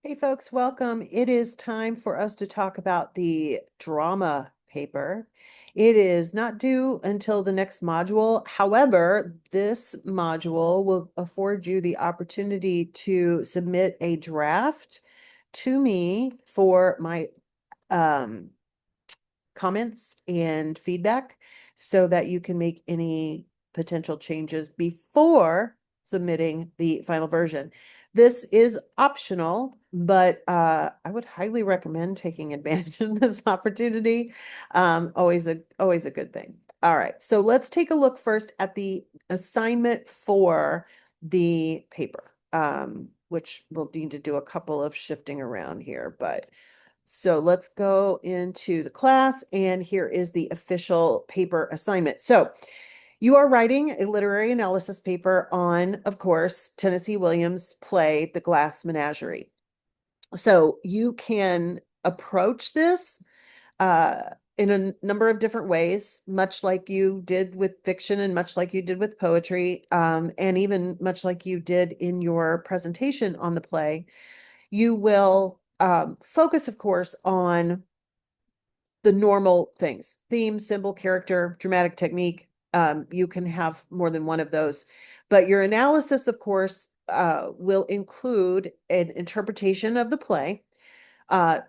Hey folks, welcome. It is time for us to talk about the drama paper. It is not due until the next module. However, this module will afford you the opportunity to submit a draft to me for my um, comments and feedback so that you can make any potential changes before submitting the final version. This is optional, but I would highly recommend taking advantage of this opportunity. Always a good thing. All right, so let's take a look first at the assignment for the paper, which we'll need to do a couple of shifting around here, but so let's go into the class, and here is the official paper assignment. So you are writing a literary analysis paper on, of course, Tennessee Williams' play, The Glass Menagerie. So you can approach this in a number of different ways, much like you did with fiction and much like you did with poetry, and even much like you did in your presentation on the play. You will focus, of course, on the normal things: theme, symbol, character, dramatic technique. You can have more than one of those. But your analysis, of course, will include an interpretation of the play, uh,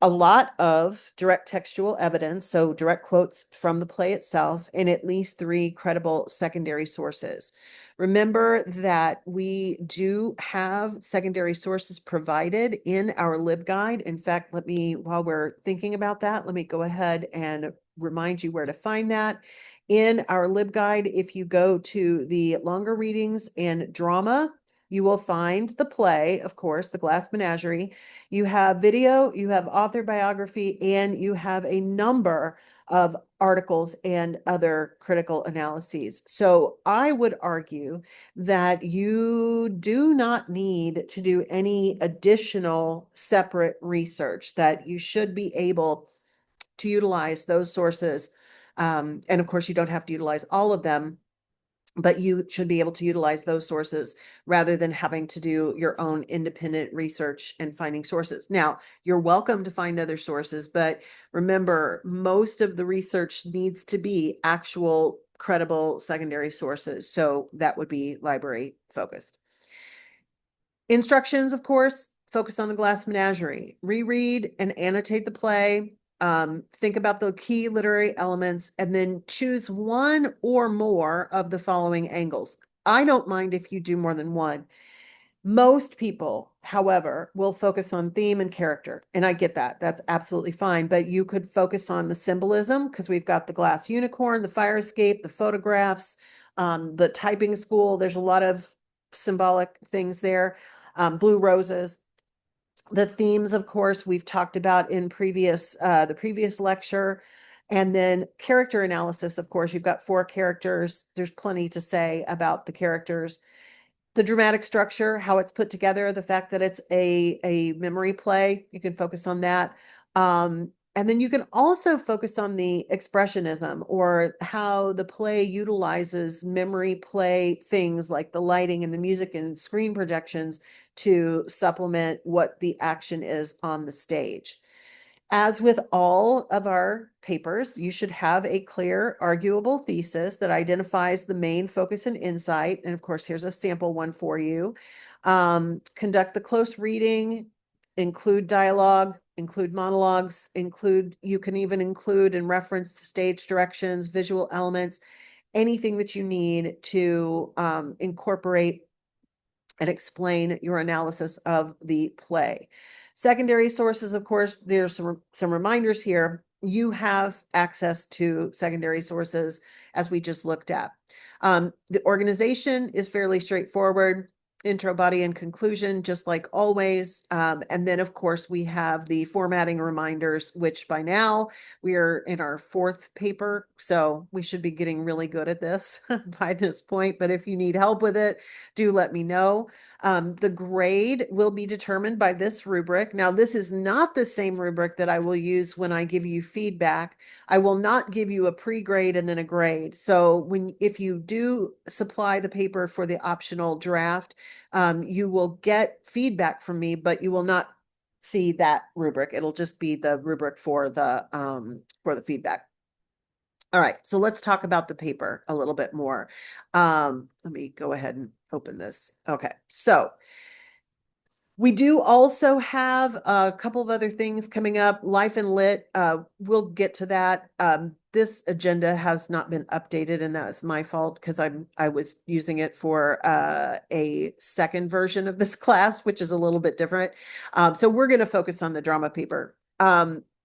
a lot of direct textual evidence, so direct quotes from the play itself, and at least 3 credible secondary sources. Remember that we do have secondary sources provided in our LibGuide. In fact, while we're thinking about that, let me go ahead and remind you where to find that. In our LibGuide, if you go to the longer readings and drama, you will find the play, of course, The Glass Menagerie. You have video, you have author biography, and you have a number of articles and other critical analyses. So I would argue that you do not need to do any additional separate research, that you should be able to utilize those sources. And of course, you don't have to utilize all of them, but you should be able to utilize those sources rather than having to do your own independent research and finding sources. Now, you're welcome to find other sources, but remember, most of the research needs to be actual credible secondary sources. So that would be library focused. Instructions, of course, focus on the Glass Menagerie. Reread and annotate the play. Think about the key literary elements, and then choose one or more of the following angles. I don't mind if you do more than one. Most people, however, will focus on theme and character, and I get that. That's absolutely fine, but you could focus on the symbolism because we've got the glass unicorn, the fire escape, the photographs, the typing school. There's a lot of symbolic things there. Blue roses. The themes, of course, we've talked about in the previous lecture. And then character analysis, of course, you've got 4 characters. There's plenty to say about the characters. The dramatic structure, how it's put together, the fact that it's a memory play, you can focus on that. And then you can also focus on the expressionism, or how the play utilizes memory play things like the lighting and the music and screen projections to supplement what the action is on the stage. As with all of our papers, you should have a clear, arguable thesis that identifies the main focus and insight. And of course, here's a sample one for you. Conduct the close reading, include dialogue, include monologues, you can even include and reference the stage directions, visual elements, anything that you need to incorporate and explain your analysis of the play. Secondary sources, of course, there's some reminders here. You have access to secondary sources as we just looked at. The organization is fairly straightforward: intro, body, and conclusion, just like always. And then, of course, we have the formatting reminders, which by now we are in our 4th paper. So we should be getting really good at this by this point. But if you need help with it, do let me know. The grade will be determined by this rubric. Now, this is not the same rubric that I will use when I give you feedback. I will not give you a pre-grade and then a grade. So if you do supply the paper for the optional draft, You will get feedback from me, but you will not see that rubric. It'll just be the rubric for the feedback. All right, so let's talk about the paper a little bit more. Let me go ahead and open this. Okay, so we do also have a couple of other things coming up. Life and Lit, we'll get to that. This agenda has not been updated, and that is my fault because I was using it for a second version of this class, which is a little bit different. So we're going to focus on the drama paper.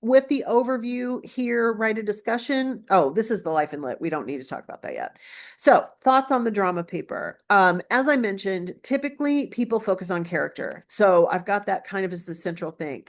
With the overview here, write a discussion. Oh, this is the Life and Lit. We don't need to talk about that yet. So, thoughts on the drama paper. As I mentioned, typically people focus on character. So, I've got that kind of as the central thing.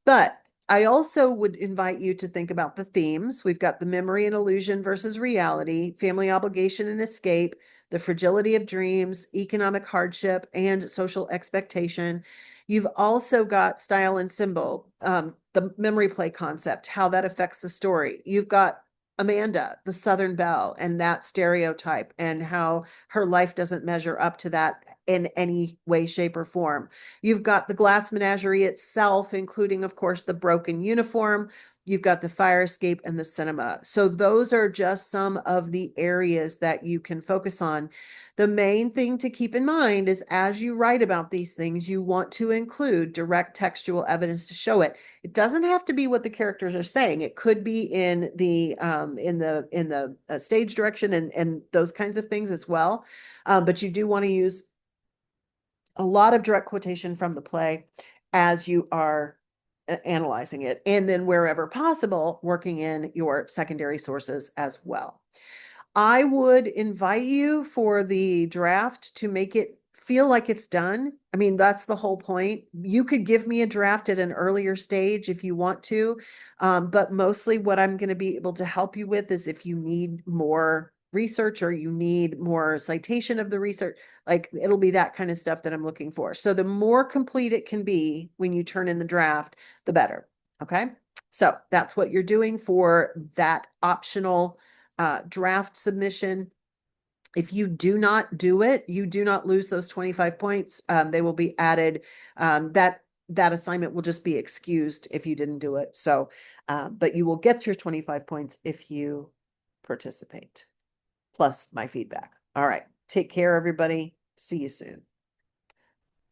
But I also would invite you to think about the themes. We've got the memory and illusion versus reality, family obligation and escape, the fragility of dreams, economic hardship, and social expectation. You've also got style and symbol, the memory play concept, how that affects the story. You've got Amanda, the Southern Belle, and that stereotype, and how her life doesn't measure up to that in any way, shape, or form. You've got the glass menagerie itself, including, of course, the broken uniform. You've got the fire escape and the cinema. So those are just some of the areas that you can focus on. The main thing to keep in mind is as you write about these things, you want to include direct textual evidence to show it. It doesn't have to be what the characters are saying. It could be in the stage direction and those kinds of things as well. But you do want to use a lot of direct quotation from the play as you are analyzing it, and then wherever possible, working in your secondary sources as well. I would invite you for the draft to make it feel like it's done. I mean, that's the whole point. You could give me a draft at an earlier stage if you want to, but mostly what I'm going to be able to help you with is if you need more research or you need more citation of the research, like it'll be that kind of stuff that I'm looking for. So the more complete it can be when you turn in the draft, the better. Okay. So that's what you're doing for that optional draft submission. If you do not do it, you do not lose those 25 points. They will be added. That assignment will just be excused if you didn't do it. So, but you will get your 25 points if you participate, plus my feedback. All right. Take care, everybody. See you soon.